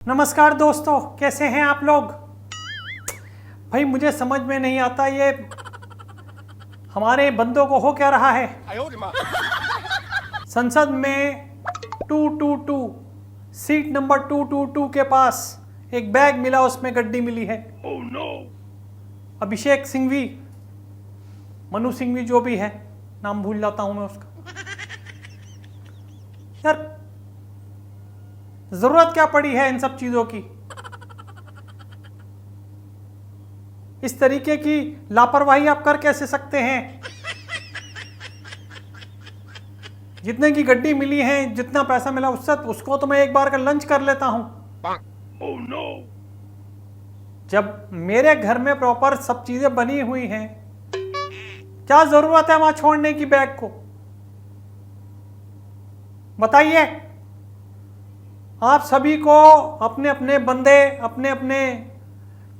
नमस्कार दोस्तों, कैसे हैं आप लोग। भाई मुझे समझ में नहीं आता ये हमारे बंदों को हो क्या रहा है। संसद में 222 सीट नंबर 222 के पास एक बैग मिला, उसमें गड्डी मिली है। अभिषेक सिंघवी, मनु सिंघवी जो भी है, नाम भूल जाता हूं मैं उसका। यार जरूरत क्या पड़ी है इन सब चीजों की। इस तरीके की लापरवाही आप कर कैसे सकते हैं। जितने की गड्डी मिली है, जितना पैसा मिला उसको तो मैं एक बार का लंच कर लेता हूं। जब मेरे घर में प्रॉपर सब चीजें बनी हुई हैं, क्या जरूरत है वहां छोड़ने की बैग को, बताइए। आप सभी को अपने अपने बंदे, अपने अपने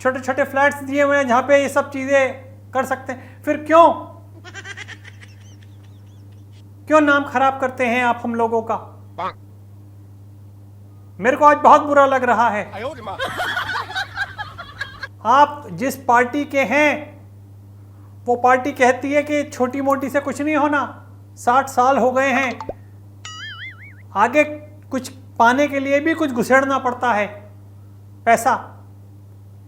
छोटे छोटे फ्लैट्स दिए हुए हैं जहां पे ये सब चीजें कर सकते हैं। फिर क्यों नाम खराब करते हैं आप हम लोगों का। मेरे को आज बहुत बुरा लग रहा है। आप जिस पार्टी के हैं वो पार्टी कहती है कि छोटी मोटी से कुछ नहीं होना, 60 साल हो गए हैं, आगे कुछ पाने के लिए भी कुछ घुसेड़ना पड़ता है पैसा,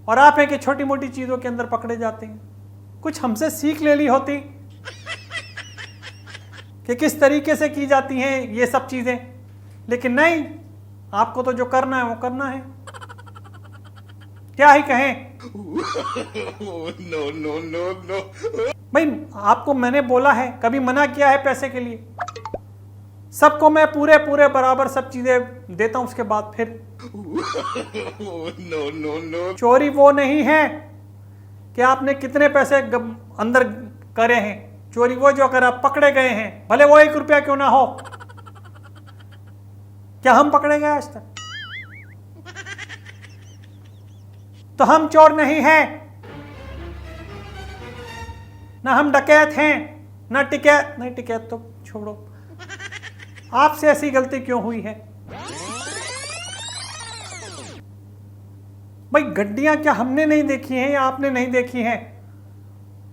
और आप हैं कि छोटी मोटी चीजों के अंदर पकड़े जाते हैं। कुछ हमसे सीख ले ली होती कि किस तरीके से की जाती हैं ये सब चीजें, लेकिन नहीं, आपको तो जो करना है वो करना है। क्या ही कहें। नो। भाई आपको मैंने बोला है, कभी मना किया है पैसे के लिए। सबको मैं पूरे बराबर सब चीजें देता हूं, उसके बाद फिर नो। चोरी वो नहीं है कि आपने कितने पैसे अंदर करे हैं। चोरी वो जो अगर आप पकड़े गए हैं, भले वो 1 रुपया क्यों ना हो। क्या हम पकड़े गए आज तक? तो हम चोर नहीं हैं, ना हम डकैत हैं, ना टिकैत। नहीं, टिकैत तो छोड़ो। आपसे ऐसी गलती क्यों हुई है भाई। गड्डियां क्या हमने नहीं देखी हैं या आपने नहीं देखी हैं?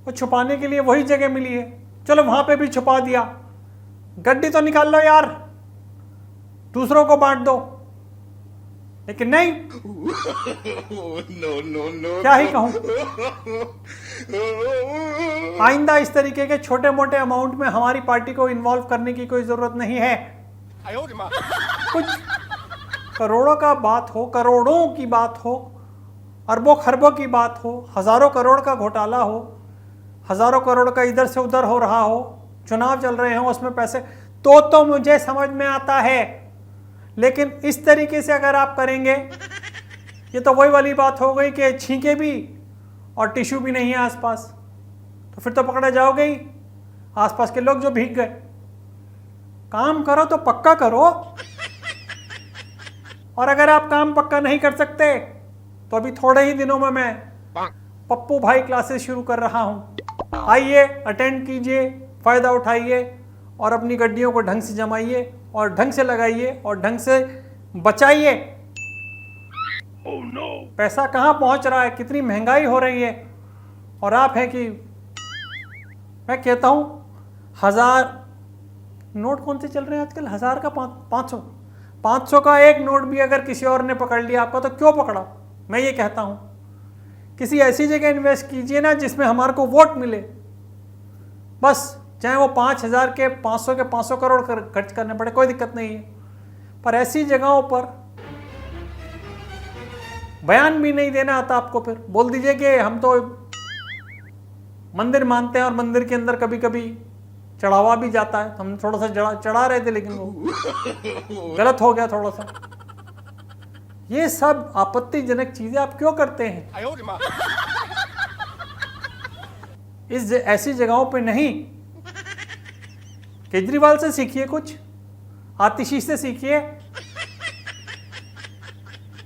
वो छुपाने के लिए वही जगह मिली है, चलो वहां पे भी छुपा दिया। गड्डी तो निकाल लो यार, दूसरों को बांट दो। लेकिन नहीं। नो। क्या ही कहूं। आइंदा इस तरीके के छोटे मोटे अमाउंट में हमारी पार्टी को इन्वॉल्व करने की कोई जरूरत नहीं है। कुछ करोड़ों का बात हो, करोड़ों की बात हो, अरबों खरबों की बात हो, हजारों करोड़ का घोटाला हो, हजारों करोड़ का इधर से उधर हो रहा हो, चुनाव चल रहे हो, उसमें पैसे तो मुझे समझ में आता है। लेकिन इस तरीके से अगर आप करेंगे, ये तो वही वाली बात हो गई कि छींके भी और टिश्यू भी नहीं है आसपास, तो फिर तो पकड़े जाओगे ही, आसपास के लोग जो भीग गए। काम करो तो पक्का करो, और अगर आप काम पक्का नहीं कर सकते तो अभी थोड़े ही दिनों में मैं पप्पू भाई क्लासेस शुरू कर रहा हूं। आइए, अटेंड कीजिए, फायदा उठाइए और अपनी गड्डियों को ढंग से जमाइए और ढंग से लगाइए और ढंग से बचाइए। पैसा कहां पहुंच रहा है, कितनी महंगाई हो रही है, और आप हैं कि मैं कहता हूं 1000 नोट कौन से चल रहे हैं आजकल, 1000 का 500 का एक नोट भी अगर किसी और ने पकड़ लिया आपका, तो क्यों पकड़ा। मैं ये कहता हूं किसी ऐसी जगह इन्वेस्ट कीजिए ना जिसमें हमारे को वोट मिले, बस। चाहे वो 5000 के 500 करोड़ खर्च करने पड़े, कोई दिक्कत नहीं है, पर ऐसी जगहों पर बयान भी नहीं देना आता आपको। फिर बोल दीजिए कि हम तो मंदिर मानते हैं और मंदिर के अंदर कभी कभी चढ़ावा भी जाता है, हम थोड़ा सा चढ़ा रहे थे, लेकिन वो गलत हो गया थोड़ा सा। ये सब आपत्तिजनक चीजें आप क्यों करते हैं। इस ऐसी जगहों पे नहीं। केजरीवाल से सीखिए, कुछ आतिशी से सीखिए,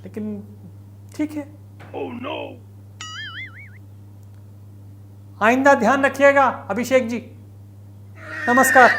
लेकिन ठीक है। आइंदा ध्यान रखिएगा अभिषेक जी। नमस्कार।